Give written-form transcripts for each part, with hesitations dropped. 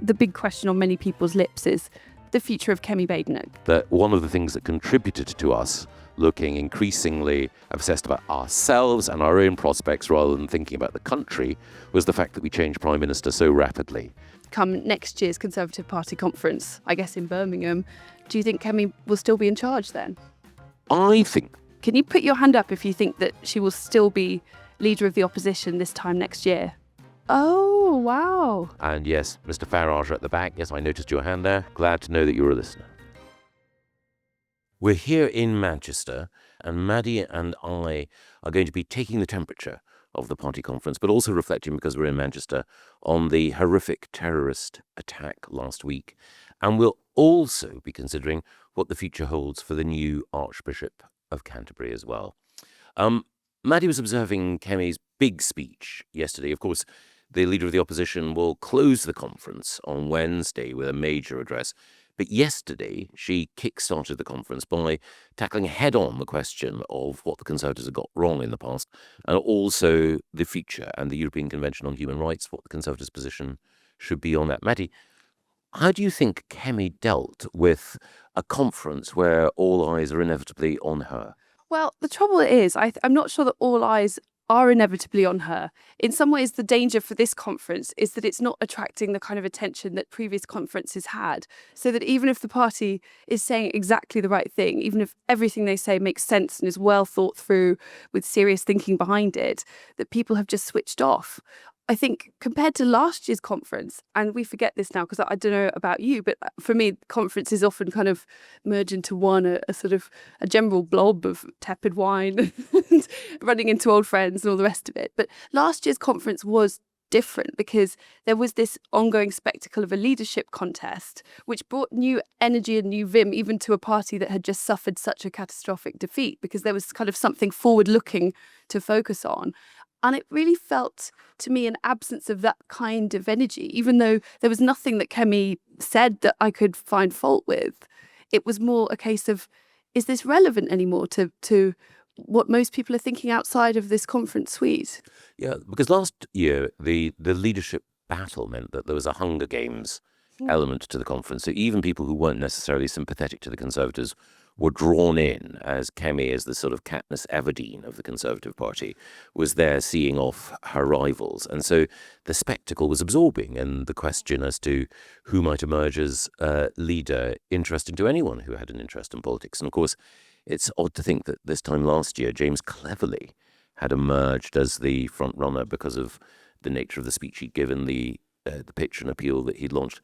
the big question on many people's lips is the future of Kemi Badenoch. That one of the things that contributed to us looking increasingly obsessed about ourselves and our own prospects rather than thinking about the country was the fact that we changed Prime Minister so rapidly. Come next year's Conservative Party conference, I guess in Birmingham, do you think Kemi will still be in charge then? I think. Can you put your hand up if you think that she will still be leader of the opposition this time next year? Oh, wow. And yes, Mr. Farage at the back. Yes, I noticed your hand there. Glad to know that you're a listener. We're here in Manchester, and Maddie and I are going to be taking the temperature of the party conference, but also reflecting, because we're in Manchester, on the horrific terrorist attack last week. And we'll also be considering what the future holds for the new Archbishop of Canterbury as well. Maddie was observing Kemi's big speech yesterday. Of course, the Leader of the Opposition will close the conference on Wednesday with a major address. But yesterday, she kick-started the conference by tackling head-on the question of what the Conservatives have got wrong in the past, and also the future and the European Convention on Human Rights, what the Conservatives' position should be on that. Maddie, how do you think Kemi dealt with a conference where all eyes are inevitably on her? Well, the trouble is, I'm not sure that all eyes are inevitably on her. In some ways, the danger for this conference is that it's not attracting the kind of attention that previous conferences had. So that even if the party is saying exactly the right thing, even if everything they say makes sense and is well thought through with serious thinking behind it, that people have just switched off. I think compared to last year's conference, and we forget this now because I don't know about you, but for me, conferences often kind of merge into one, a sort of a general blob of tepid wine and running into old friends and all the rest of it. But last year's conference was different because there was this ongoing spectacle of a leadership contest, which brought new energy and new vim even to a party that had just suffered such a catastrophic defeat, because there was kind of something forward-looking to focus on. And it really felt to me an absence of that kind of energy, even though there was nothing that Kemi said that I could find fault with. It was more a case of, is this relevant anymore to what most people are thinking outside of this conference suite? Yeah, because last year, the leadership battle meant that there was a Hunger Games element to the conference. So even people who weren't necessarily sympathetic to the Conservatives were drawn in, as Kemi, as the sort of Katniss Everdeen of the Conservative Party, was there seeing off her rivals. And so the spectacle was absorbing, and the question as to who might emerge as leader interesting to anyone who had an interest in politics. And of course, it's odd to think that this time last year, James Cleverly had emerged as the front runner because of the nature of the speech he'd given, the pitch and appeal that he'd launched.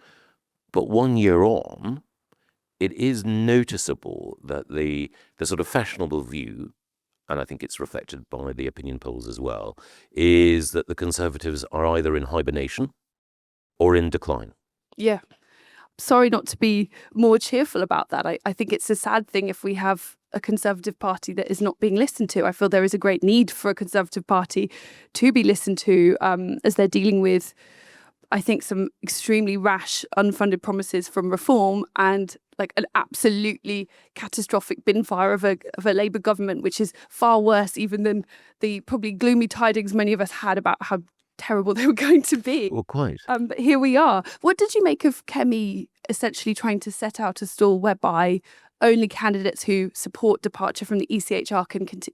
But 1 year on, it is noticeable that the sort of fashionable view, and I think it's reflected by the opinion polls as well, is that the Conservatives are either in hibernation or in decline. Yeah. Sorry not to be more cheerful about that. I think it's a sad thing if we have a Conservative Party that is not being listened to. I feel there is a great need for a Conservative Party to be listened to as they're dealing with, I think, some extremely rash, unfunded promises from Reform and like an absolutely catastrophic bin fire of a Labour government, which is far worse even than the probably gloomy tidings many of us had about how terrible they were going to be. Well, quite. But here we are. What did you make of Kemi essentially trying to set out a stall whereby only candidates who support departure from the ECHR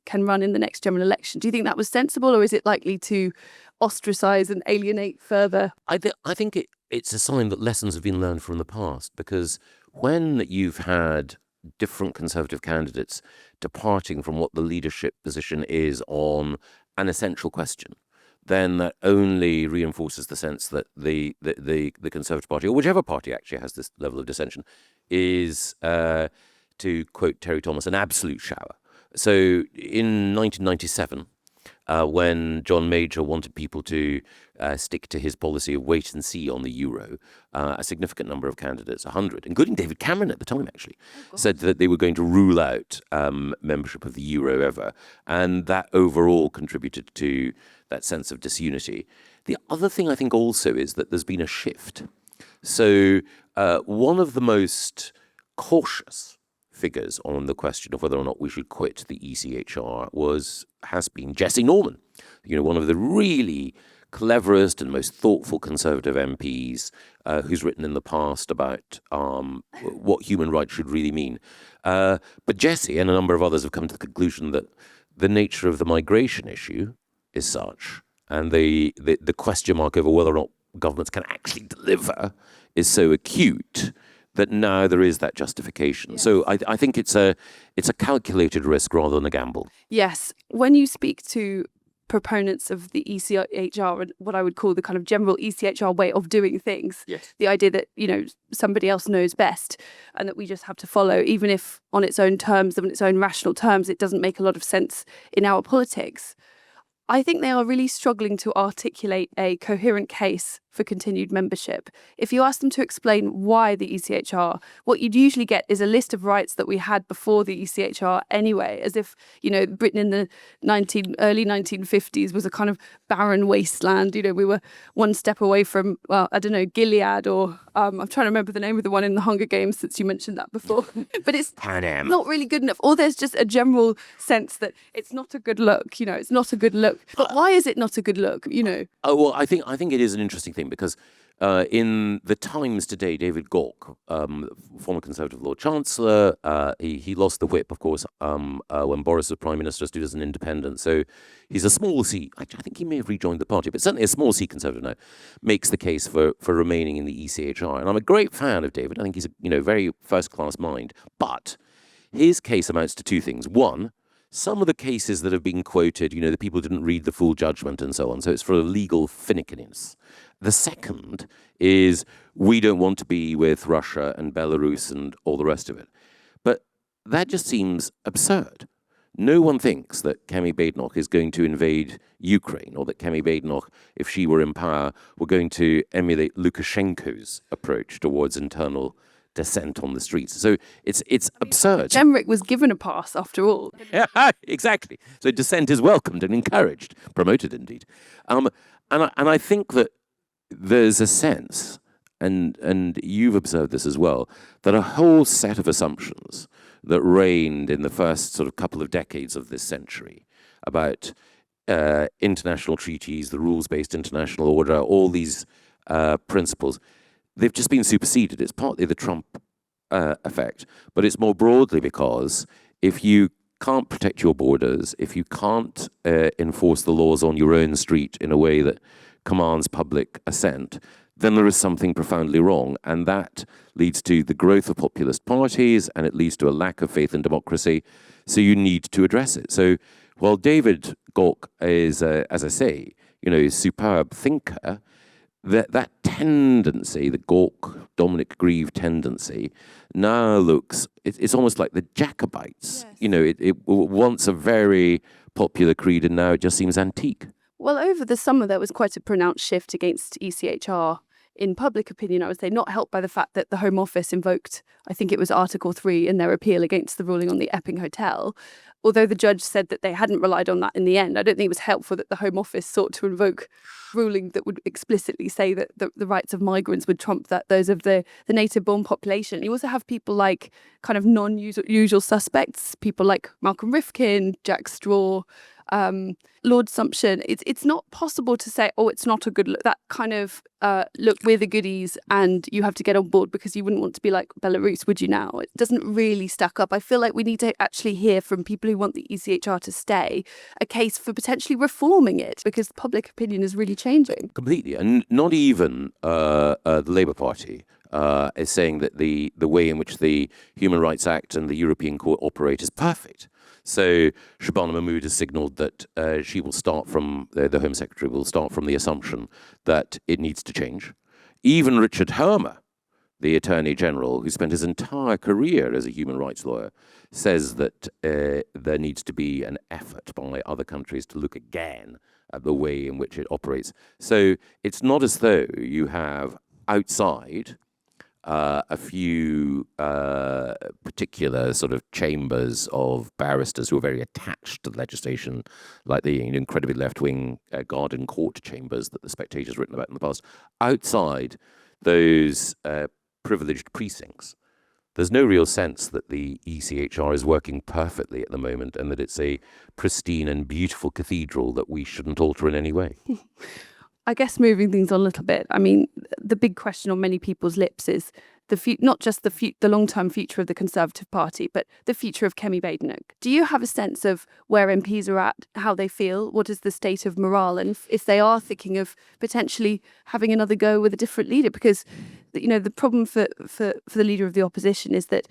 can run in the next general election? Do you think that was sensible, or is it likely to ostracise and alienate further? I think it's a sign that lessons have been learned from the past, because when you've had different Conservative candidates departing from what the leadership position is on an essential question, then that only reinforces the sense that the Conservative Party, or whichever party actually has this level of dissension, is, to quote Terry Thomas, an absolute shower. So in 1997, when John Major wanted people to stick to his policy of wait and see on the euro, a significant number of candidates, 100, including David Cameron at the time actually, said that they were going to rule out membership of the euro ever. And that overall contributed to that sense of disunity. The other thing I think also is that there's been a shift. So one of the most cautious figures on the question of whether or not we should quit the ECHR has been Jessie Norman, one of the really cleverest and most thoughtful Conservative MPs who's written in the past about what human rights should really mean. But Jesse and a number of others have come to the conclusion that the nature of the migration issue is such, and the question mark over whether or not governments can actually deliver is so acute that now there is that justification. Yes. So I think it's a calculated risk rather than a gamble. Yes. When you speak to proponents of the ECHR and what I would call the kind of general ECHR way of doing things, yes, the idea that, somebody else knows best and that we just have to follow, even if on its own terms, on its own rational terms, it doesn't make a lot of sense in our politics. I think they are really struggling to articulate a coherent case for continued membership. If you ask them to explain why the ECHR, what you'd usually get is a list of rights that we had before the ECHR anyway, as if, Britain in the early 1950s was a kind of barren wasteland. We were one step away from, Gilead, or I'm trying to remember the name of the one in the Hunger Games since you mentioned that before. But it's not really good enough. Or there's just a general sense that it's not a good look, it's not a good look. But why is it not a good look, Oh, well, I think it is an interesting thing because in the Times today, David Gauke, former Conservative Lord Chancellor, he lost the whip, of course, when Boris was Prime Minister, stood as an independent. So he's a small C. I think he may have rejoined the party, but certainly a small C Conservative now, makes the case for remaining in the ECHR. And I'm a great fan of David. I think he's a very first-class mind. But his case amounts to two things. One, some of the cases that have been quoted, the people didn't read the full judgment and so on. So it's for legal finickiness. The second is we don't want to be with Russia and Belarus and all the rest of it. But that just seems absurd. No one thinks that Kemi Badenoch is going to invade Ukraine, or that Kemi Badenoch, if she were in power, were going to emulate Lukashenko's approach towards internal dissent on the streets. So it's absurd. Emmerich was given a pass after all. Yeah, exactly. So dissent is welcomed and encouraged, promoted indeed. And I think that there's a sense, and you've observed this as well, that a whole set of assumptions that reigned in the first sort of couple of decades of this century about international treaties, the rules-based international order, all these principles, they've just been superseded. It's partly the Trump effect, but it's more broadly because if you can't protect your borders, if you can't enforce the laws on your own street in a way that commands public assent, then there is something profoundly wrong. And that leads to the growth of populist parties, and it leads to a lack of faith in democracy. So you need to address it. So while David Gauke is, as I say, a superb thinker, that tendency, the Gauke, Dominic Grieve tendency, now looks, it's almost like the Jacobites. Yes. It once a very popular creed, and now it just seems antique. Well, over the summer, there was quite a pronounced shift against ECHR in public opinion, I would say, not helped by the fact that the Home Office invoked, I think it was Article 3 in their appeal against the ruling on the Epping Hotel. Although the judge said that they hadn't relied on that in the end, I don't think it was helpful that the Home Office sought to invoke ruling that would explicitly say that the rights of migrants would trump those of the native-born population. You also have people like kind of non-usual suspects, people like Malcolm Rifkin, Jack Straw, Lord Sumption. It's not possible to say, oh, it's not a good look. That kind of, look, we're the goodies and you have to get on board because you wouldn't want to be like Belarus, would you now? It doesn't really stack up. I feel like we need to actually hear from people who want the ECHR to stay a case for potentially reforming it, because public opinion is really changing. Completely. And not even the Labour Party is saying that the way in which the Human Rights Act and the European Court operate is perfect. So Shabana Mahmood has signalled that she will start from, the Home Secretary will start from the assumption that it needs to change. Even Richard Hermer, the Attorney General, who spent his entire career as a human rights lawyer, says that there needs to be an effort by other countries to look again at the way in which it operates. So it's not as though you have outside a few particular sort of chambers of barristers who are very attached to legislation, like the incredibly left-wing Garden Court chambers that the Spectator's written about in the past. Outside those privileged precincts, there's no real sense that the ECHR is working perfectly at the moment and that it's a pristine and beautiful cathedral that we shouldn't alter in any way. I guess moving things on a little bit, I mean, the big question on many people's lips is not just the long-term future of the Conservative Party, but the future of Kemi Badenoch. Do you have a sense of where MPs are at, how they feel, what is the state of morale, and if they are thinking of potentially having another go with a different leader? Because, the problem for the leader of the opposition is that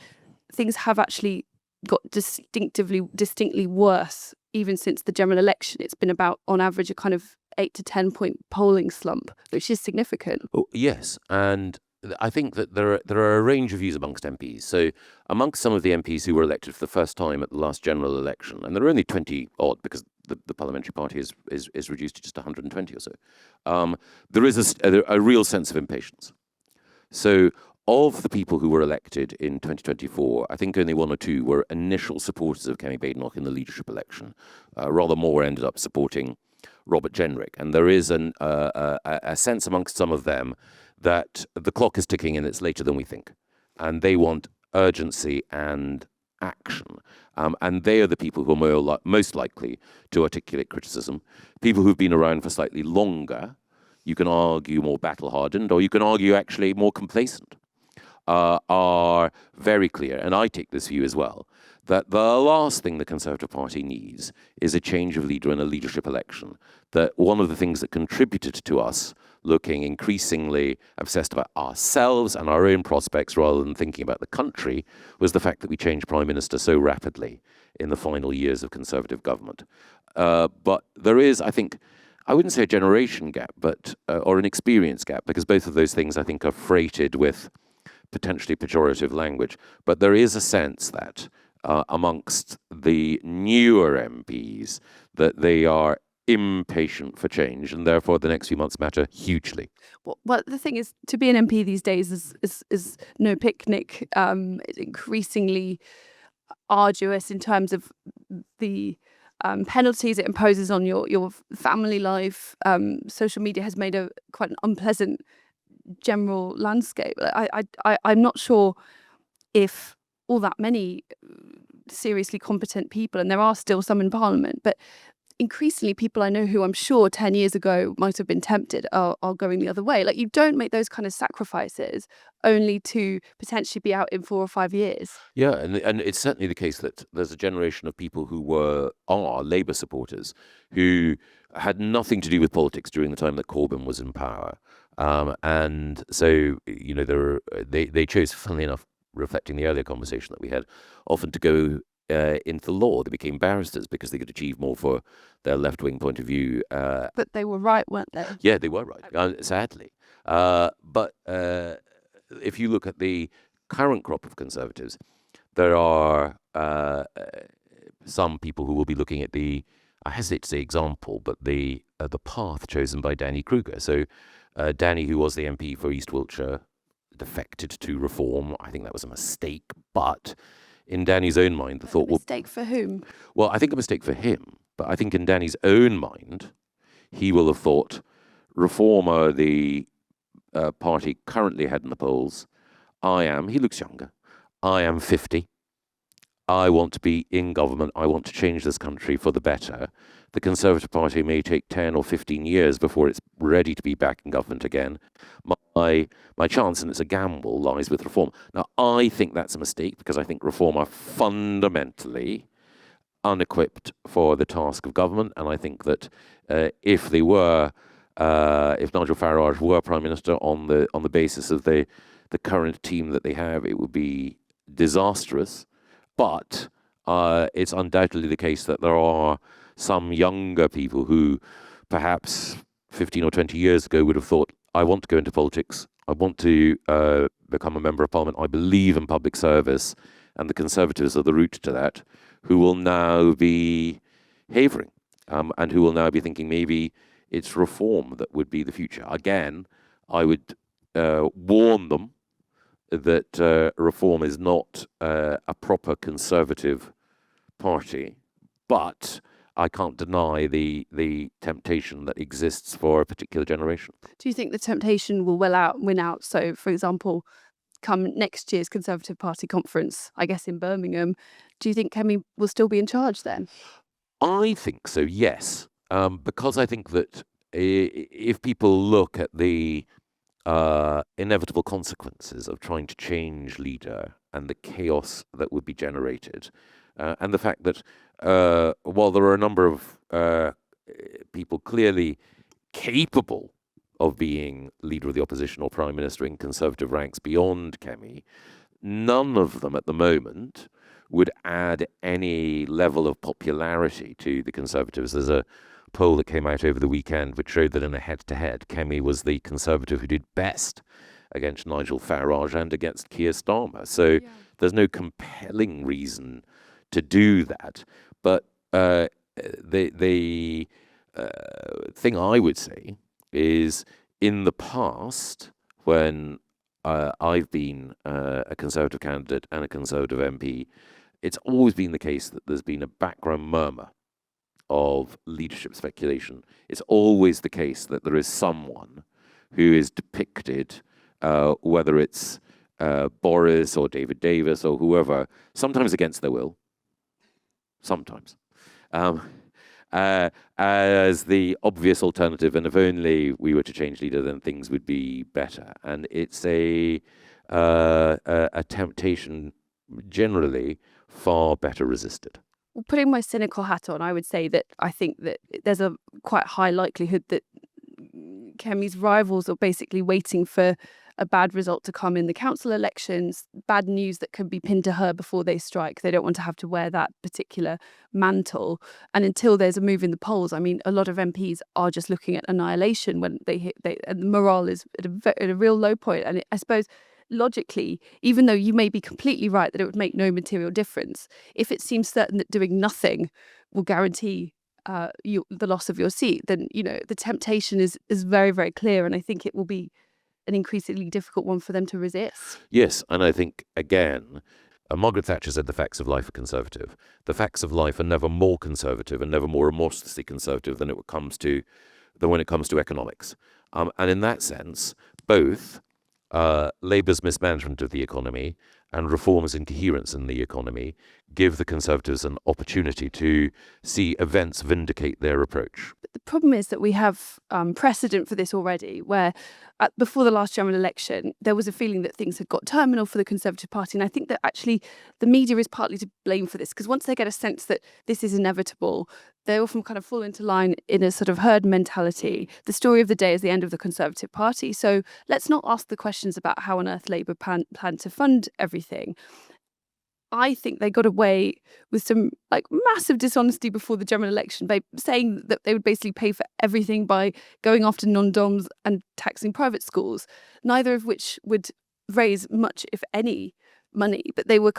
things have actually got distinctly worse even since the general election. It's been about, on average, a kind of 8 to 10 point polling slump, which is significant. Oh, yes, and I think that there are a range of views amongst MPs. So amongst some of the MPs who were elected for the first time at the last general election, and there are only 20 odd because the parliamentary party is reduced to just 120 or so, there is a real sense of impatience. So of the people who were elected in 2024, I think only one or two were initial supporters of Kemi Badenoch in the leadership election. Rather more ended up supporting Robert Jenrick. And there is a sense amongst some of them that the clock is ticking and it's later than we think. And they want urgency and action. And they are the people who are most likely to articulate criticism. People who've been around for slightly longer, you can argue more battle-hardened, or you can argue actually more complacent, are very clear, and I take this view as well, that the last thing the Conservative Party needs is a change of leader in a leadership election. That one of the things that contributed to us looking increasingly obsessed about ourselves and our own prospects rather than thinking about the country was the fact that we changed Prime Minister so rapidly in the final years of Conservative government. But there is, I think, I wouldn't say a generation gap, but or an experience gap, because both of those things, I think, are freighted with potentially pejorative language. But there is a sense that amongst the newer MPs that they are impatient for change, and therefore the next few months matter hugely. Well, the thing is, to be an MP these days is no picnic. It's increasingly arduous in terms of the penalties it imposes on your family life. Social media has made quite an unpleasant general landscape. I'm not sure if all that many seriously competent people, and there are still some in Parliament, but increasingly people I know who I'm sure 10 years ago might have been tempted are going the other way. Like, you don't make those kind of sacrifices only to potentially be out in 4 or 5 years. Yeah, and it's certainly the case that there's a generation of people who are Labour supporters who had nothing to do with politics during the time that Corbyn was in power. And so, they chose, funnily enough, reflecting the earlier conversation that we had, often to go into law. They became barristers because they could achieve more for their left-wing point of view. But they were right, weren't they? Yeah, they were right, sadly. But if you look at the current crop of Conservatives, there are some people who will be looking at I hesitate to say example, but the path chosen by Danny Kruger. So Danny, who was the MP for East Wiltshire, defected to Reform. I think that was a mistake, but in Danny's own mind, the thought... A mistake for whom? Well, I think a mistake for him, but I think in Danny's own mind, he will have thought Reform are the party currently ahead in the polls. He looks younger, I am 50. I want to be in government. I want to change this country for the better. The Conservative Party may take 10 or 15 years before it's ready to be back in government again. My chance, and it's a gamble, lies with Reform. Now, I think that's a mistake because I think Reform are fundamentally unequipped for the task of government, and I think that if Nigel Farage were Prime Minister on the basis of the current team that they have, it would be disastrous. But it's undoubtedly the case that there are some younger people who perhaps 15 or 20 years ago would have thought, I want to go into politics, I want to become a member of Parliament, I believe in public service, and the Conservatives are the route to that, who will now be havering, and who will now be thinking maybe it's Reform that would be the future. Again, I would warn them that Reform is not a proper Conservative party, but I can't deny the temptation that exists for a particular generation. Do you think the temptation will win out? So, for example, come next year's Conservative Party conference, I guess in Birmingham, do you think Kemi will still be in charge then? I think so, yes, because I think that if people look at the inevitable consequences of trying to change leader and the chaos that would be generated, and the fact that while there are a number of people clearly capable of being leader of the opposition or prime minister in Conservative ranks beyond Kemi, none of them at the moment would add any level of popularity to the Conservatives. There's a poll that came out over the weekend which showed that in a head-to-head, Kemi was the Conservative who did best against Nigel Farage and against Keir Starmer. So there's no compelling reason to do that. But the thing I would say is, in the past, when I've been a Conservative candidate and a Conservative MP, it's always been the case that there's been a background murmur of leadership speculation. It's always the case that there is someone who is depicted, whether it's Boris or David Davis or whoever, sometimes against their will, sometimes, as the obvious alternative, and if only we were to change leader, then things would be better. And it's a temptation generally far better resisted. Well, putting my cynical hat on, I would say that I think that there's a quite high likelihood that Kemi's rivals are basically waiting for a bad result to come in the council elections, bad news that can be pinned to her before they strike. They don't want to have to wear that particular mantle. And until there's a move in the polls, I mean, a lot of MPs are just looking at annihilation when and the morale is at a real low point. And I suppose logically, even though you may be completely right that it would make no material difference, if it seems certain that doing nothing will guarantee the loss of your seat, then, the temptation is very, very clear. And I think it will be an increasingly difficult one for them to resist. Yes, and I think, again, Margaret Thatcher said the facts of life are conservative. The facts of life are never more conservative and never more remorselessly conservative than when it comes to economics. And in that sense, both Labour's mismanagement of the economy and reforms and coherence in the economy give the Conservatives an opportunity to see events vindicate their approach. But the problem is that we have precedent for this already, where before the last general election, there was a feeling that things had got terminal for the Conservative Party. And I think that actually the media is partly to blame for this, because once they get a sense that this is inevitable, they often kind of fall into line in a sort of herd mentality. The story of the day is the end of the Conservative Party. So let's not ask the questions about how on earth Labour plan to fund everything. I think they got away with some massive dishonesty before the general election by saying that they would basically pay for everything by going after non-doms and taxing private schools, neither of which would raise much, if any, money, but they were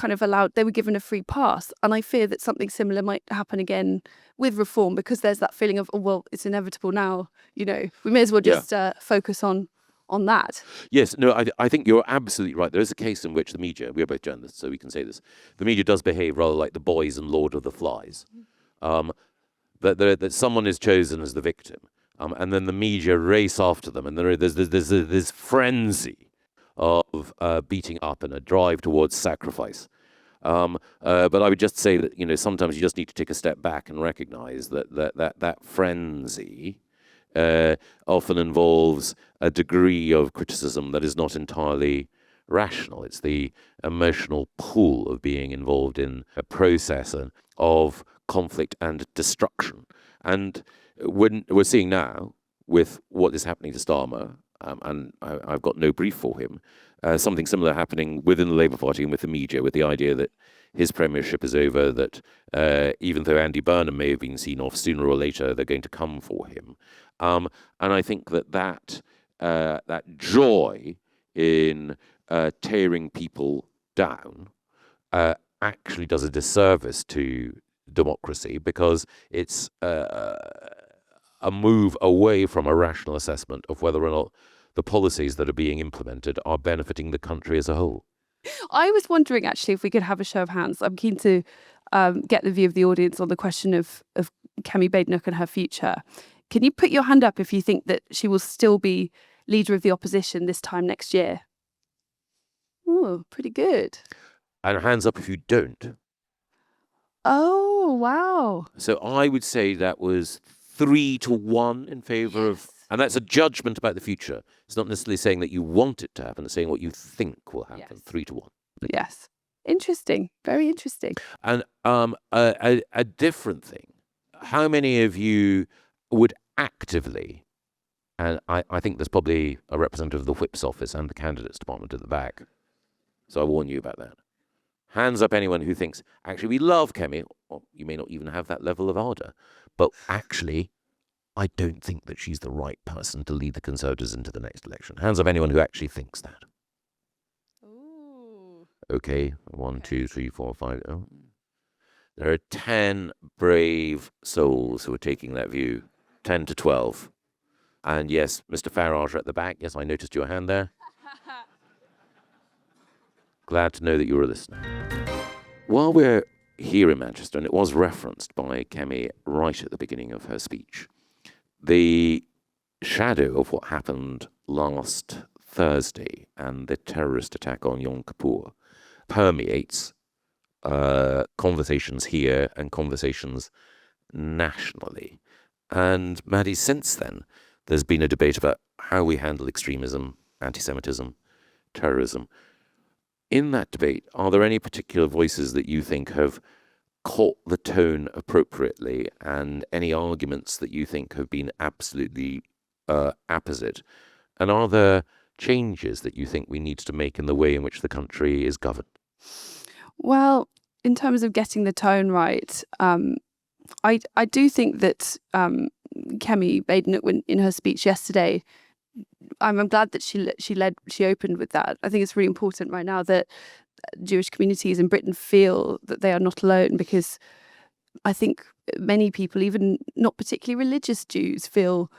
given a free pass. And I fear that something similar might happen again with reform, because there's that feeling of, oh, well, it's inevitable now, we may as well just focus on that. Yes, no, I think you're absolutely right. There is a case in which the media, we are both journalists, so we can say this, the media does behave rather like the boys in Lord of the Flies. That someone is chosen as the victim, and then the media race after them, and there's this frenzy of beating up and a drive towards sacrifice. But I would just say that sometimes you just need to take a step back and recognize that frenzy often involves a degree of criticism that is not entirely rational. It's the emotional pull of being involved in a process of conflict and destruction. And when we're seeing now, with what is happening to Starmer, and I've got no brief for him, something similar happening within the Labour Party and with the media, with the idea that his premiership is over, that even though Andy Burnham may have been seen off, sooner or later they're going to come for him. And I think that joy in tearing people down actually does a disservice to democracy, because it's a move away from a rational assessment of whether or not the policies that are being implemented are benefiting the country as a whole. I was wondering, actually, if we could have a show of hands. I'm keen to get the view of the audience on the question of Kemi Badenoch and her future. Can you put your hand up if you think that she will still be leader of the opposition this time next year? Oh, pretty good. And hands up if you don't. Oh, wow. So I would say that was 3-1 in favor of, and that's a judgment about the future. It's not necessarily saying that you want it to happen, it's saying what you think will happen. Yes. 3-1. Yes. Interesting. Very interesting. And a different thing. How many of you would actively, and I think there's probably a representative of the Whip's office and the candidates department at the back, so I warn you about that. Hands up anyone who thinks, actually, we love Kemi, or you may not even have that level of ardour, but actually, I don't think that she's the right person to lead the Conservatives into the next election. Hands up anyone who actually thinks that. Ooh. Okay, 1, 2, 3, 4, 5. Oh. There are 10 brave souls who are taking that view, 10 to 12. And yes, Mr. Farage at the back. Yes, I noticed your hand there. Glad to know that you're a listener. While we're here in Manchester, and it was referenced by Kemi right at the beginning of her speech, the shadow of what happened last Thursday and the terrorist attack on Yom Kippur permeates conversations here and conversations nationally. And Maddie, since then, there's been a debate about how we handle extremism, anti-Semitism, terrorism. In that debate, are there any particular voices that you think have caught the tone appropriately, and any arguments that you think have been absolutely apposite? And are there changes that you think we need to make in the way in which the country is governed? Well, in terms of getting the tone right, I do think that Kemi Badenoch, in her speech yesterday, I'm glad that she opened with that. I think it's really important right now that Jewish communities in Britain feel that they are not alone, because I think many people, even not particularly religious Jews, feel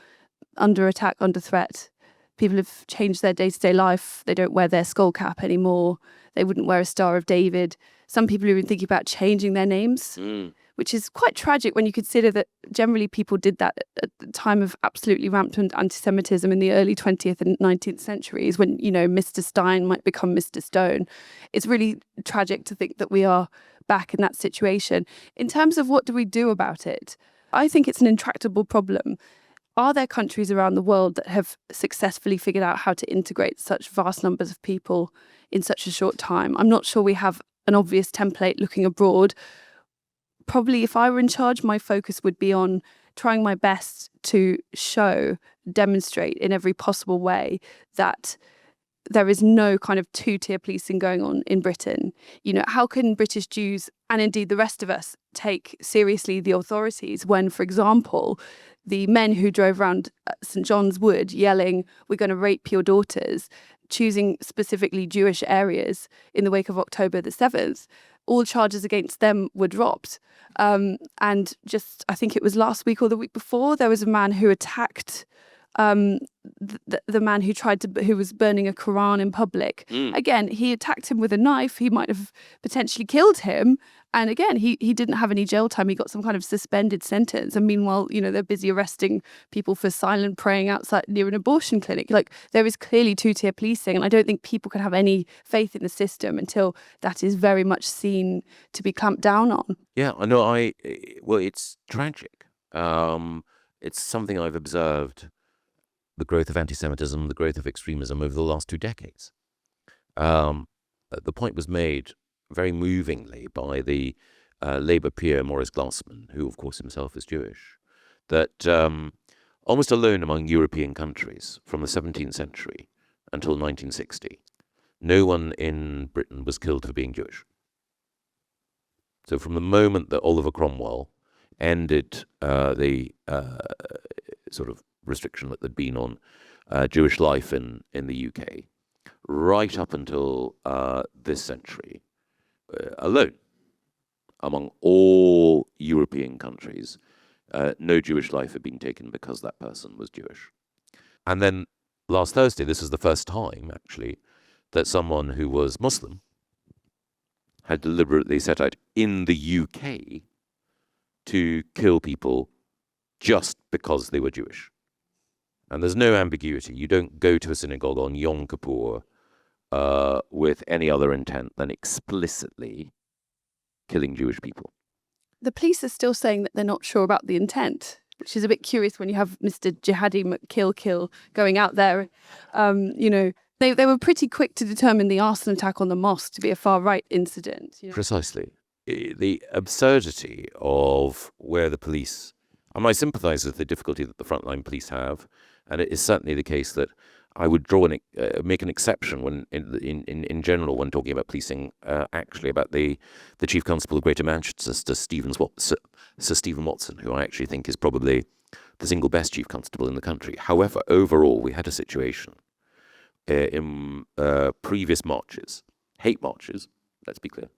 under attack, under threat. People have changed their day-to-day life. They don't wear their skull cap anymore. They wouldn't wear a Star of David. Some people are even thinking about changing their names, which is quite tragic when you consider that generally people did that at the time of absolutely rampant anti-Semitism in the early 20th and 19th centuries, when, you know, Mr. Stein might become Mr. Stone. It's really tragic to think that we are back in that situation. In terms of what do we do about it, I think it's an intractable problem. Are there countries around the world that have successfully figured out how to integrate such vast numbers of people in such a short time? I'm not sure we have an obvious template looking abroad. Probably if I were in charge, my focus would be on trying my best to demonstrate in every possible way that there is no kind of two-tier policing going on in Britain. You know, how can British Jews, and indeed the rest of us, take seriously the authorities when, for example, the men who drove around St. John's Wood yelling, "We're going to rape your daughters," choosing specifically Jewish areas in the wake of October the 7th, all charges against them were dropped. And just, I think it was last week or the week before, there was a man who attacked the man who was burning a Quran in public. Again, he attacked him with a knife. He might have potentially killed him. And again, he didn't have any jail time. He got some kind of suspended sentence. And meanwhile, you know, they're busy arresting people for silent praying outside near an abortion clinic. Like, there is clearly two-tier policing. And I don't think people can have any faith in the system until that is very much seen to be clamped down on. Yeah, I know. Well, it's tragic. It's something I've observed, the growth of anti-Semitism, the growth of extremism over the last 2 decades. The point was made very movingly by the Labour peer Maurice Glassman, who of course himself is Jewish, that almost alone among European countries from the 17th century until 1960, no one in Britain was killed for being Jewish. So from the moment that Oliver Cromwell ended the sort of restriction that there'd been on Jewish life in the UK, right up until this century, alone among all European countries, no Jewish life had been taken because that person was Jewish. And then last Thursday, this is the first time, actually, that someone who was Muslim had deliberately set out in the UK to kill people just because they were Jewish. And there's no ambiguity. You don't go to a synagogue on Yom Kippur with any other intent than explicitly killing Jewish people. The police are still saying that they're not sure about the intent. which is a bit curious when you have Mr. Jihadi McKill going out there. They were pretty quick to determine the arson attack on the mosque to be a far-right incident. Precisely. The absurdity of where the police... I sympathise with the difficulty that the frontline police have, and it is certainly the case that I would make an exception when, in general, when talking about policing, actually about the Chief Constable of Greater Manchester, Sir Stephen Watson, who I actually think is probably the single best Chief Constable in the country. However, overall, we had a situation in previous marches, hate marches, let's be clear,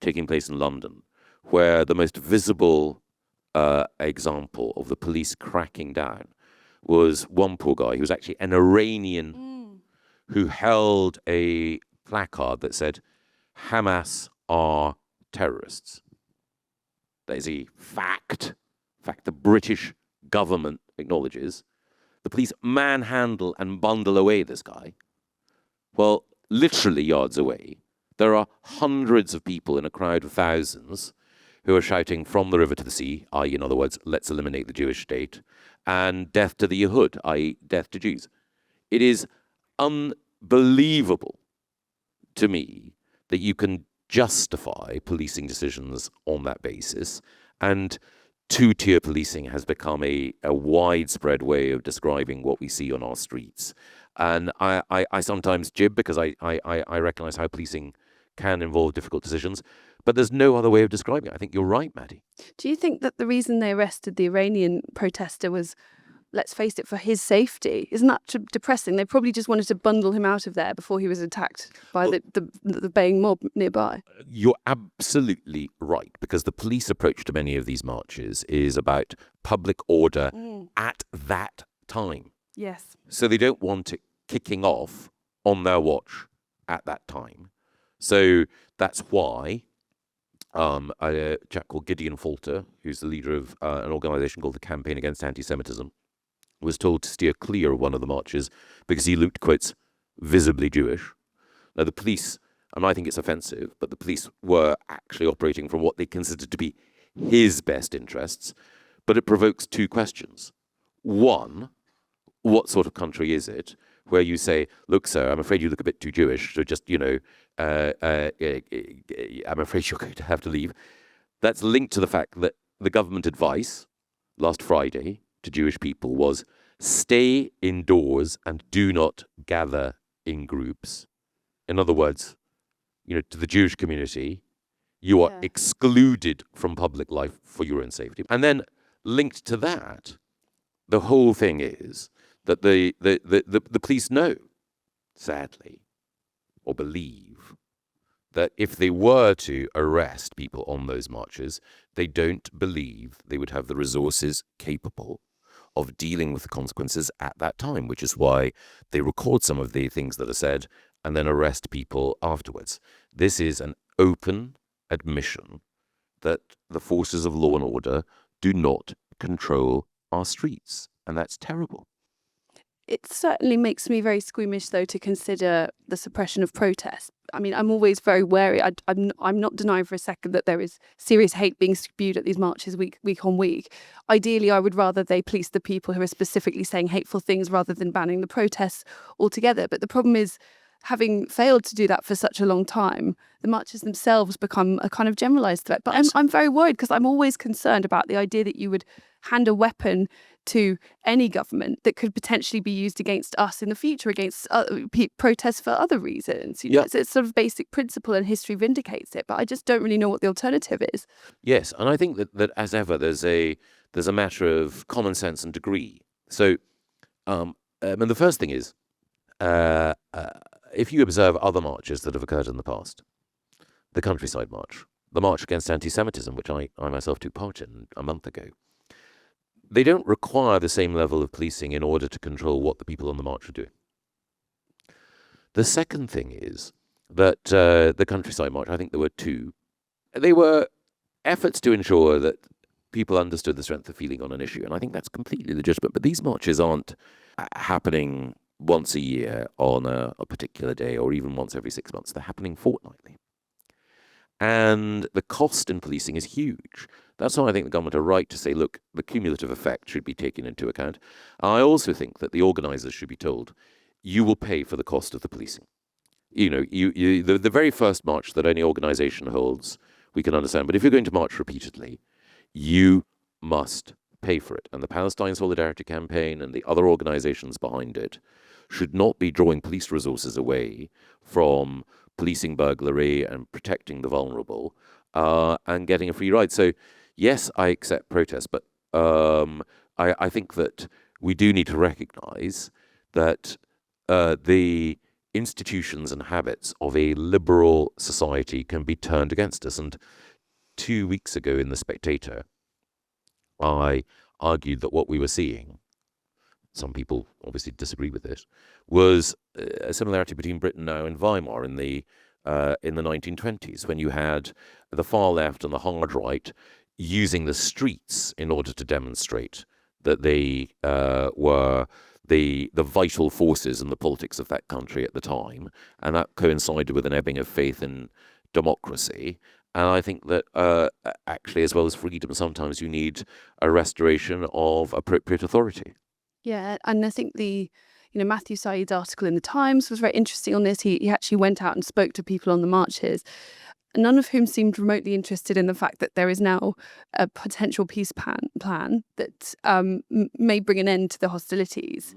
taking place in London, where the most visible example of the police cracking down was one poor guy who was actually an Iranian who held a placard that said, Hamas are terrorists. That is a fact. In fact, the British government acknowledges. The police manhandle and bundle away this guy. Well, literally yards away, there are hundreds of people in a crowd of thousands who are shouting from the river to the sea, i.e., in other words, let's eliminate the Jewish state, and death to the Yehud, i.e., death to Jews. It is unbelievable to me that you can justify policing decisions on that basis, and two-tier policing has become a widespread way of describing what we see on our streets. And I sometimes jib because I recognise how policing can involve difficult decisions, but there's no other way of describing it. I think you're right, Maddie. Do you think that the reason they arrested the Iranian protester was, let's face it, for his safety? Isn't that depressing? They probably just wanted to bundle him out of there before he was attacked by the baying mob nearby. You're absolutely right, because the police approach to many of these marches is about public order at that time. Yes. So they don't want it kicking off on their watch at that time. So that's why a chap called Gideon Falter, who's the leader of an organisation called the Campaign Against Anti-Semitism, was told to steer clear of one of the marches because he looked, quotes, visibly Jewish. Now, the police, and I think it's offensive, but the police were actually operating from what they considered to be his best interests. But it provokes two questions. One, what sort of country is it where you say, look, sir, I'm afraid you look a bit too Jewish, so just, I'm afraid you're going to have to leave. That's linked to the fact that the government advice last Friday to Jewish people was stay indoors and do not gather in groups. In other words, to the Jewish community, you are excluded from public life for your own safety. And then linked to that, the whole thing is that the police know, sadly, or believe, that if they were to arrest people on those marches, they don't believe they would have the resources capable of dealing with the consequences at that time, which is why they record some of the things that are said and then arrest people afterwards. This is an open admission that the forces of law and order do not control our streets, and that's terrible. It certainly makes me very squeamish, though, to consider the suppression of protest. I mean, I'm always very wary. I'm not denying for a second that there is serious hate being spewed at these marches week on week. Ideally, I would rather they police the people who are specifically saying hateful things rather than banning the protests altogether. But the problem is, having failed to do that for such a long time, the marches themselves become a kind of generalised threat. But I'm very worried because I'm always concerned about the idea that you would hand a weapon to any government that could potentially be used against us in the future, against protests for other reasons. It's sort of basic principle, and history vindicates it. But I just don't really know what the alternative is. Yes, and I think that as ever, there's a matter of common sense and degree. So, and the first thing is, if you observe other marches that have occurred in the past, the Countryside March, the March Against Anti-Semitism, which I myself took part in a month ago, they don't require the same level of policing in order to control what the people on the march are doing. The second thing is that the Countryside March, I think there were two, they were efforts to ensure that people understood the strength of feeling on an issue, and I think that's completely legitimate. But these marches aren't happening once a year on a particular day, or even once every 6 months. They're happening fortnightly. And the cost in policing is huge. That's why I think the government are right to say, look, the cumulative effect should be taken into account. I also think that the organisers should be told, you will pay for the cost of the policing. The very first march that any organisation holds, we can understand. But if you're going to march repeatedly, you must pay for it. And the Palestine Solidarity Campaign and the other organisations behind it should not be drawing police resources away from policing burglary and protecting the vulnerable and getting a free ride. So, yes, I accept protest, but I think that we do need to recognise that the institutions and habits of a liberal society can be turned against us. And 2 weeks ago in The Spectator, I argued that what we were seeing, some people obviously disagree with this, was a similarity between Britain now and Weimar in the 1920s, when you had the far left and the hard right using the streets in order to demonstrate that they were the vital forces in the politics of that country at the time, and that coincided with an ebbing of faith in democracy. And I think that actually, as well as freedom, sometimes you need a restoration of appropriate authority. Yeah, and I think Matthew Said's article in the Times was very interesting on this. He actually went out and spoke to people on the marches, none of whom seemed remotely interested in the fact that there is now a potential peace plan that may bring an end to the hostilities.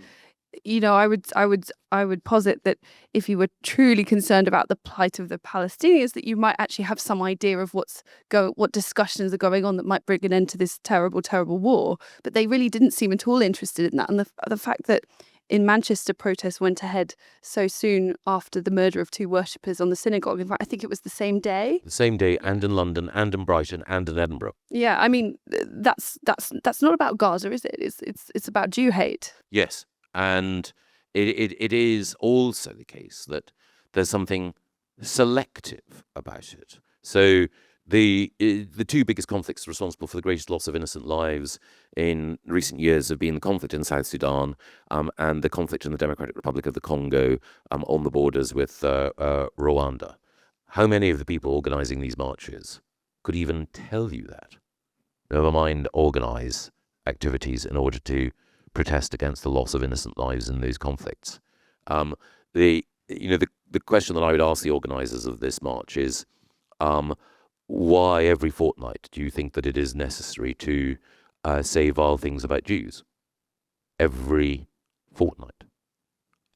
I would posit that if you were truly concerned about the plight of the Palestinians, that you might actually have some idea of what discussions are going on that might bring an end to this terrible, terrible war. But they really didn't seem at all interested in that. And the fact that in Manchester, protests went ahead so soon after the murder of 2 worshippers on the synagogue. In fact, I think it was the same day. The same day, and in London, and in Brighton, and in Edinburgh. Yeah, I mean, that's not about Gaza, is it? It's about Jew hate. Yes, and it is also the case that there's something selective about it. So the 2 biggest conflicts responsible for the greatest loss of innocent lives in recent years have been the conflict in South Sudan and the conflict in the Democratic Republic of the Congo on the borders with Rwanda. How many of the people organising these marches could even tell you that? Never mind organise activities in order to protest against the loss of innocent lives in those conflicts. The question that I would ask the organisers of this march is, why every fortnight do you think that it is necessary to say vile things about Jews? Every fortnight.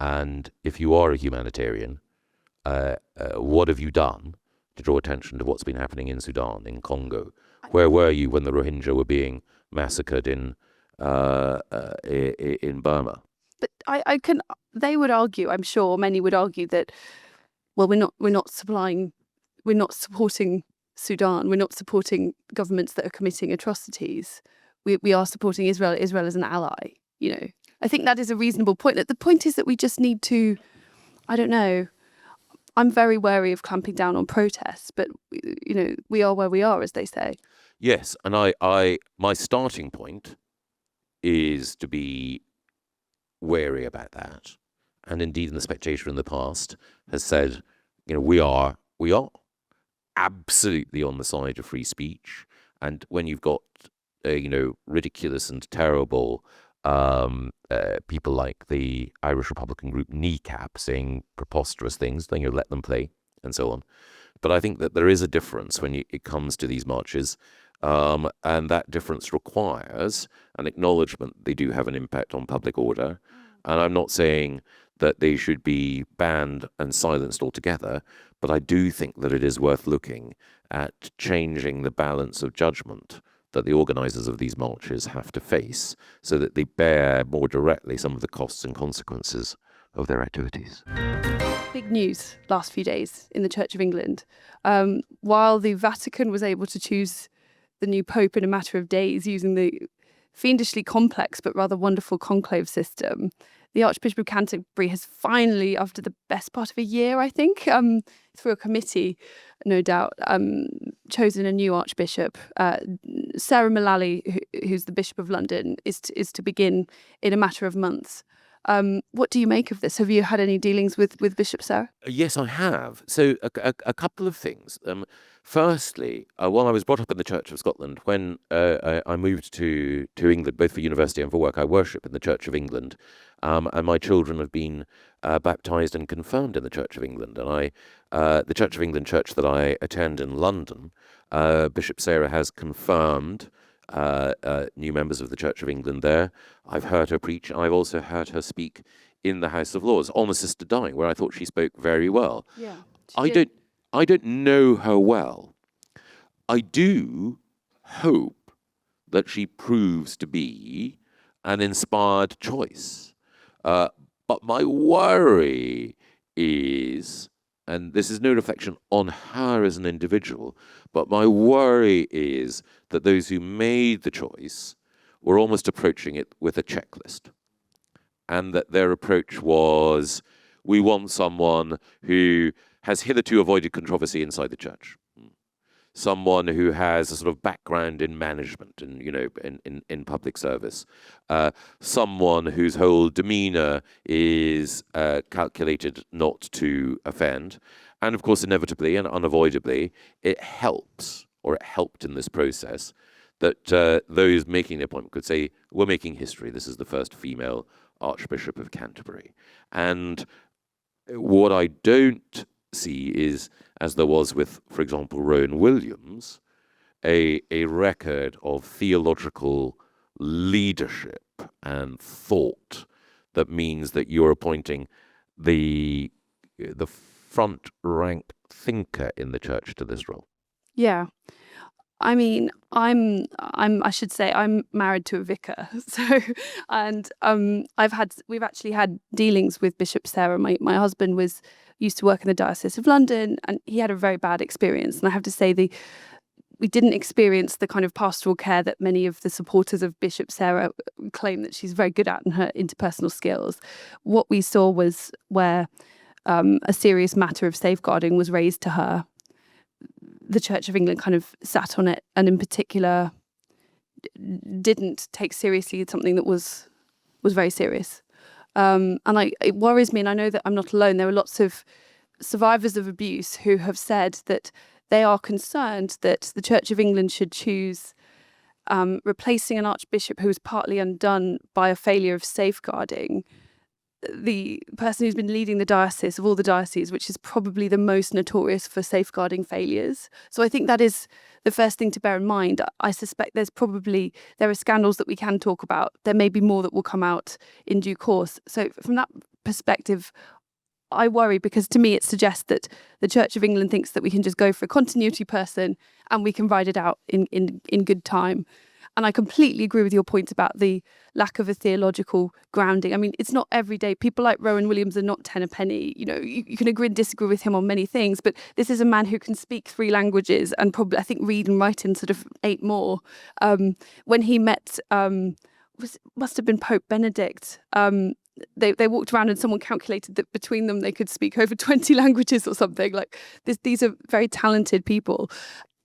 And if you are a humanitarian, what have you done to draw attention to what's been happening in Sudan, in Congo? Where were you when the Rohingya were being massacred in Burma? But they would argue, I'm sure many would argue that, well, we're not supporting Sudan. We're not supporting governments that are committing atrocities. We are supporting Israel as an ally. I think that is a reasonable point. The point is that we just need to, I don't know. I'm very wary of clamping down on protests, but we are where we are, as they say. Yes, and my starting point is to be wary about that. And indeed, in The Spectator in the past has said, we are absolutely on the side of free speech. And when you've got, ridiculous and terrible people like the Irish Republican group Kneecap saying preposterous things, then you let them play and so on. But I think that there is a difference when it comes to these marches. And that difference requires an acknowledgement they do have an impact on public order. And I'm not saying that they should be banned and silenced altogether, but I do think that it is worth looking at changing the balance of judgment that the organisers of these marches have to face so that they bear more directly some of the costs and consequences of their activities. Big news last few days in the Church of England. While the Vatican was able to choose the new Pope in a matter of days using the fiendishly complex but rather wonderful conclave system, the Archbishop of Canterbury has finally, after the best part of a year, I think, through a committee, no doubt, chosen a new Archbishop. Sarah Mullally, who's the Bishop of London, is to begin in a matter of months What do you make of this? Have you had any dealings with Bishop Sarah? Yes, I have. So a couple of things. Firstly, while I was brought up in the Church of Scotland, when I moved to England, both for university and for work, I worship in the Church of England, and my children have been baptised and confirmed in the Church of England. And the Church of England church that I attend in London, Bishop Sarah has confirmed new members of the Church of England there. I've heard her preach. I've also heard her speak in the House of Lords on a sister dying, where I thought she spoke very well. Yeah. I don't know her well. I do hope that she proves to be an inspired choice. But my worry is, and this is no reflection on her as an individual, but my worry is that those who made the choice were almost approaching it with a checklist. And that their approach was, we want someone who has hitherto avoided controversy inside the church. Someone who has a sort of background in management and, in public service. Someone whose whole demeanour is calculated not to offend. And of course, inevitably and unavoidably, it helps, or it helped in this process, that those making the appointment could say, we're making history. This is the first female Archbishop of Canterbury. And what I don't see is, as there was with, for example, Rowan Williams, a record of theological leadership and thought that means that you're appointing the front rank thinker in the church to this role. Yeah. I mean, I should say I'm married to a vicar. So, and we've actually had dealings with Bishop Sarah. My husband used to work in the Diocese of London, and he had a very bad experience. And I have to say we didn't experience the kind of pastoral care that many of the supporters of Bishop Sarah claim that she's very good at in her interpersonal skills. What we saw was where a serious matter of safeguarding was raised to her, the Church of England kind of sat on it, and in particular didn't take seriously something that was very serious. And it worries me, and I know that I'm not alone. There are lots of survivors of abuse who have said that they are concerned that the Church of England should choose replacing an archbishop who was partly undone by a failure of safeguarding, the person who's been leading the diocese of all the dioceses, which is probably the most notorious for safeguarding failures. So I think that is the first thing to bear in mind. I suspect there are scandals that we can talk about. There may be more that will come out in due course. So from that perspective, I worry, because to me it suggests that the Church of England thinks that we can just go for a continuity person and we can ride it out in good time. And I completely agree with your point about the lack of a theological grounding. I mean, it's not every day. People like Rowan Williams are not ten a penny. You can agree and disagree with him on many things, but this is a man who can speak 3 languages and probably, I think, read and write in sort of 8 more. When he met, must have been Pope Benedict, they walked around and someone calculated that between them they could speak over 20 languages or something. Like these are very talented people.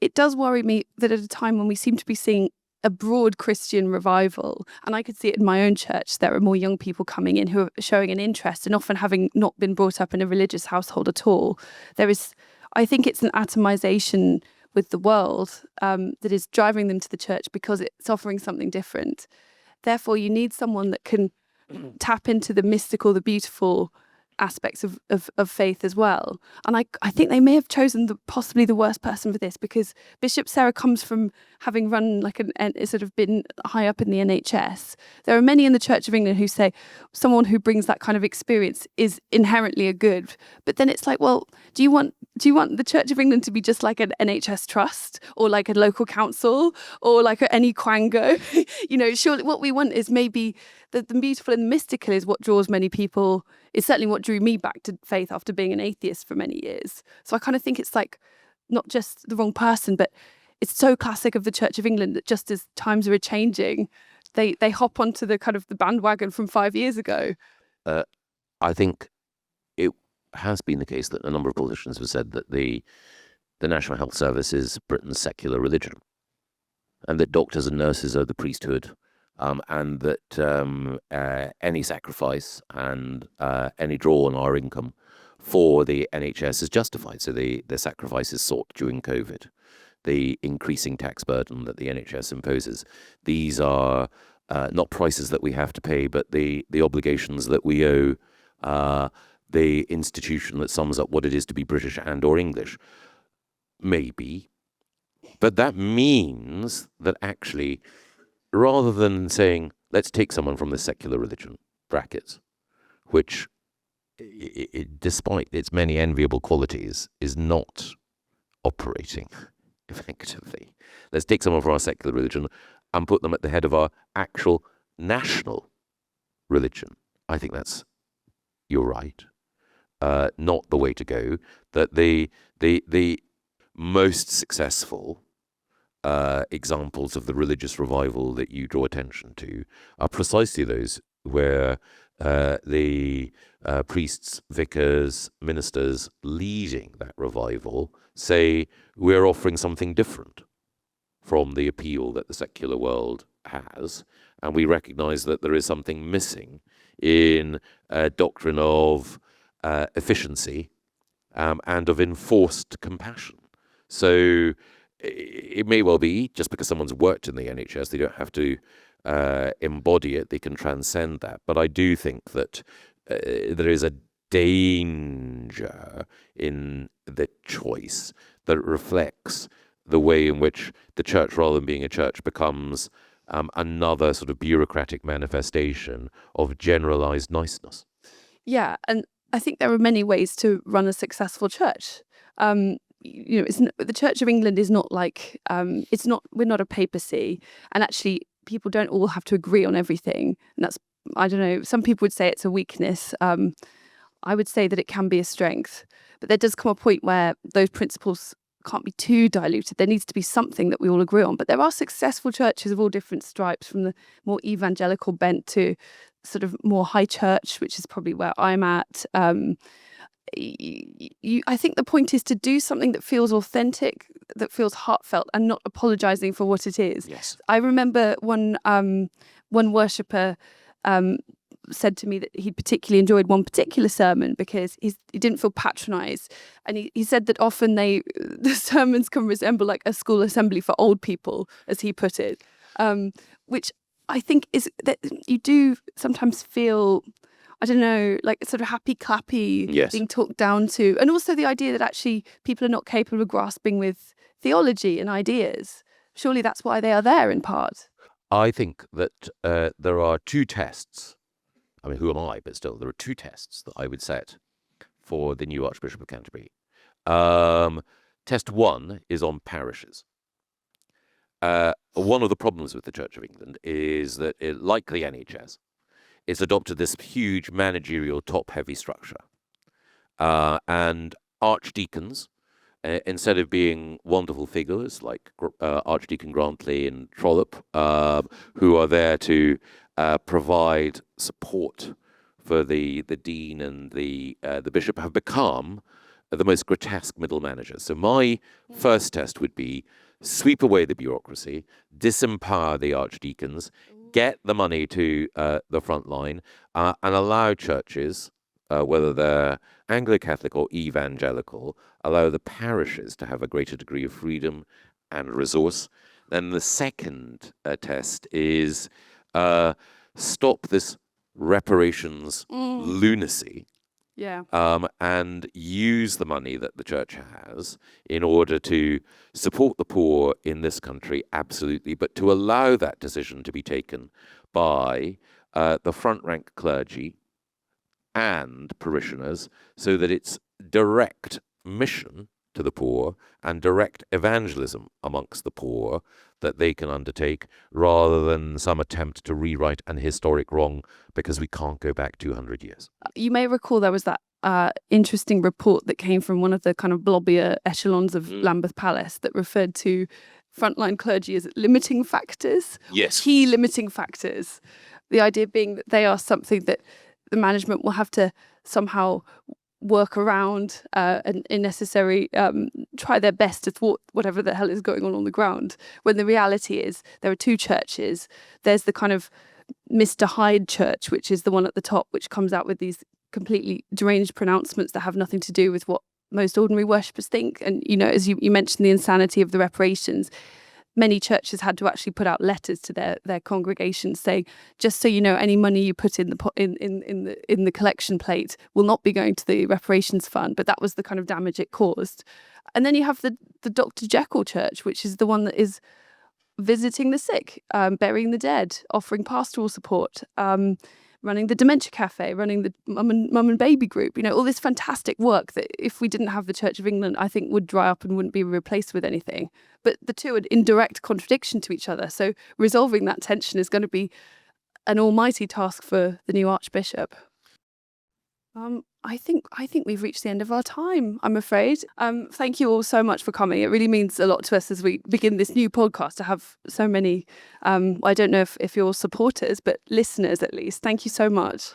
It does worry me that at a time when we seem to be seeing a broad Christian revival, and I could see it in my own church, there are more young people coming in who are showing an interest, and often having not been brought up in a religious household at all. I think it's an atomization with the world that is driving them to the church because it's offering something different. Therefore, you need someone that can tap into the mystical, the beautiful aspects of faith as well. And I think they may have chosen possibly the worst person for this, because Bishop Sarah comes from having run sort of been high up in the NHS. There are many in the Church of England who say someone who brings that kind of experience is inherently a good. But then it's like, well, do you want the Church of England to be just like an NHS trust, or like a local council, or like any quango? Surely what we want is maybe the beautiful and the mystical is what draws many people. It's certainly what drew me back to faith after being an atheist for many years. So I kind of think it's like not just the wrong person, but it's so classic of the Church of England that just as times are changing, they hop onto the kind of the bandwagon from 5 years ago. I think it has been the case that a number of politicians have said that the National Health Service is Britain's secular religion, and that doctors and nurses are the priesthood, and that any sacrifice and any draw on our income for the NHS is justified. So the sacrifice is sought during COVID. The increasing tax burden that the NHS imposes. These are not prices that we have to pay, but the obligations that we owe the institution that sums up what it is to be British and or English. Maybe. But that means that actually, rather than saying, let's take someone from the secular religion, brackets, which, despite its many enviable qualities, is not operating effectively. Let's take someone from our secular religion and put them at the head of our actual national religion. I think you're right, not the way to go. That the most successful examples of the religious revival that you draw attention to are precisely those where the priests, vicars, ministers leading that revival say, we're offering something different from the appeal that the secular world has, and we recognize that there is something missing in a doctrine of efficiency and of enforced compassion. So it may well be, just because someone's worked in the NHS, they don't have to embody it, they can transcend that. But I do think that there is a danger in the choice that reflects the way in which the church, rather than being a church, becomes another sort of bureaucratic manifestation of generalized niceness. Yeah, and I think there are many ways to run a successful church. The Church of England is not like we're not a papacy, and actually people don't all have to agree on everything, and that's, I don't know, some people would say it's a weakness. I would say that it can be a strength, but there does come a point where those principles can't be too diluted. There needs to be something that we all agree on. But there are successful churches of all different stripes, from the more evangelical bent to sort of more high church, which is probably where I'm at. I think the point is to do something that feels authentic, that feels heartfelt, and not apologizing for what it is. Yes. I remember one worshipper said to me that he particularly enjoyed one particular sermon because he didn't feel patronized, and he said that often the sermons can resemble like a school assembly for old people, as he put it, which I think is that you do sometimes feel, I don't know, like sort of happy clappy, yes, being talked down to, and also the idea that actually people are not capable of grasping with theology and ideas. Surely that's why they are there in part. I think that there are two tests. I mean, who am I? But still, there are two tests that I would set for the new Archbishop of Canterbury. Test one is on parishes. One of the problems with the Church of England is that, like the NHS, it's adopted this huge managerial top-heavy structure. And archdeacons, instead of being wonderful figures like Archdeacon Grantley and Trollope, who are there to provide support for the dean and the bishop, have become the most grotesque middle managers. So my first test would be sweep away the bureaucracy, disempower the archdeacons, get the money to the front line, and allow churches, whether they're Anglo-Catholic or evangelical, allow the parishes to have a greater degree of freedom and resource. Then the second test is stop this reparations lunacy. Yeah. And use the money that the church has in order to support the poor in this country, absolutely, but to allow that decision to be taken by the front rank clergy and parishioners, so that it's direct mission to the poor and direct evangelism amongst the poor that they can undertake, rather than some attempt to rewrite an historic wrong because we can't go back 200 years. You may recall there was that interesting report that came from one of the kind of blobbier echelons of Lambeth Palace that referred to frontline clergy as limiting factors. Yes. Key limiting factors. The idea being that they are something that the management will have to somehow work around and necessary try their best to thwart whatever the hell is going on the ground, when the reality is there are two churches. There's the kind of Mr. Hyde church, which is the one at the top, which comes out with these completely deranged pronouncements that have nothing to do with what most ordinary worshippers think. And, you know, as you mentioned, the insanity of the reparations, many churches had to actually put out letters to their congregations saying, just so you know, any money you put in the collection plate will not be going to the reparations fund. But that was the kind of damage it caused. And then you have the Dr. Jekyll church, which is the one that is visiting the sick, burying the dead, offering pastoral support, running the dementia cafe, running the mum and baby group, you know, all this fantastic work that if we didn't have the Church of England, I think would dry up and wouldn't be replaced with anything. But the two are in direct contradiction to each other. So resolving that tension is going to be an almighty task for the new Archbishop. I think we've reached the end of our time, I'm afraid. Thank you all so much for coming. It really means a lot to us as we begin this new podcast to have so many, I don't know if you're supporters, but listeners at least. Thank you so much.